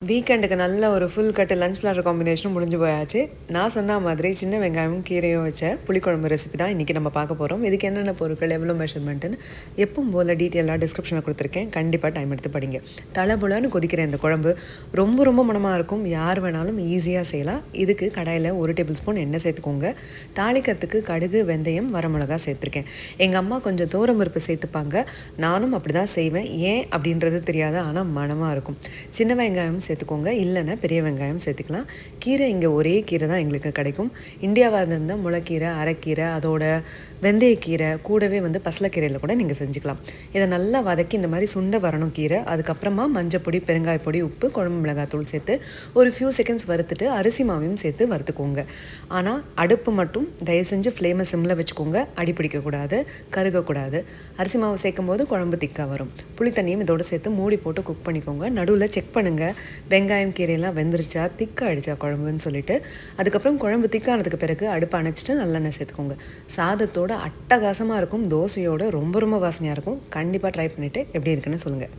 வீக்கெண்டுக்கு நல்ல ஒரு ஃபுல் கட்டு lunch platter காம்பினேஷனும் முடிஞ்சு போயாச்சு. நான் சொன்ன மாதிரி சின்ன வெங்காயமும் கீரையும் வச்ச புளிக்குழம்பு ரெசிபி தான் இன்றைக்கி நம்ம பார்க்க போகிறோம். இதுக்கு என்னென்ன பொருட்கள், எவ்வளோ மெஷர்மெண்ட்டுன்னு எப்பவும் போல் டீட்டெயிலாக டிஸ்கிரிப்ஷனில் கொடுத்துருக்கேன். கண்டிப்பாக டைம் எடுத்து படிங்க. தளபுலன்னு கொதிக்கிற இந்த குழம்பு ரொம்ப ரொம்ப மனமாக இருக்கும். யார் வேணாலும் ஈஸியாக செய்யலாம். இதுக்கு கடாயில் 1 டேபிள் ஸ்பூன் எண்ணெய் சேர்த்துக்கோங்க. தாளிக்கிறதுக்கு கடுகு, வெந்தயம், வரமிளகா சேர்த்துருக்கேன். எங்கள் அம்மா கொஞ்சம் பருப்பு சேர்த்துப்பாங்க. நானும் அப்படி தான் செய்வேன். ஏன் அப்படின்றது தெரியாது, ஆனால் மனமாக இருக்கும். சின்ன வெங்காயம் சேர்த்துக்கோங்க, இல்லைன்னா பெரிய வெங்காயம் சேர்த்துக்கலாம். கீரை இங்கே ஒரே கீரை தான் எங்களுக்கு கிடைக்கும். இந்தியாவாக இருந்தால் முளைக்கீரை, அரைக்கீரை, அதோட வெந்தயக்கீரை, கூடவே பசலைக்கீரையில் கூட நீங்கள் செஞ்சுக்கலாம். இதை நல்லா வதக்கி இந்த மாதிரி சுண்டை வரணும் கீரை. அதுக்கப்புறமா மஞ்சப்பொடி, பெருங்காயப்பொடி, உப்பு, குழம்பு மிளகாத்தூள் சேர்த்து ஒரு ஃபியூ செகண்ட்ஸ் வறுத்துட்டு அரிசி மாவையும் சேர்த்து வறுத்துக்கோங்க. ஆனால் அடுப்பு மட்டும் தயவு செஞ்சு ஃப்ளேமை சிம்மில் வச்சுக்கோங்க. அடி பிடிக்கக்கூடாது, கருகக்கூடாது. அரிசி மாவு சேர்க்கும் போது குழம்பு திக்காக வரும். புளி தண்ணியும் இதோடு சேர்த்து மூடி போட்டு குக் பண்ணிக்கோங்க. நடுவில் செக் பண்ணுங்கள், வெங்காயம் கீரையெல்லாம் வெந்துருச்சா, திக்காகிடுச்சா குழம்புன்னு சொல்லிட்டு. அதுக்கப்புறம் குழம்பு திக்கானதுக்கு பிறகு அடுப்பை அணைச்சிட்டு நல்லெண்ணெய் சேர்த்துக்கோங்க. சாதத்தோட அட்டகாசமாக இருக்கும். தோசையோட ரொம்ப ரொம்ப வாசனையாக இருக்கும். கண்டிப்பாக ட்ரை பண்ணிவிட்டு எப்படி இருக்குன்னு சொல்லுங்கள்.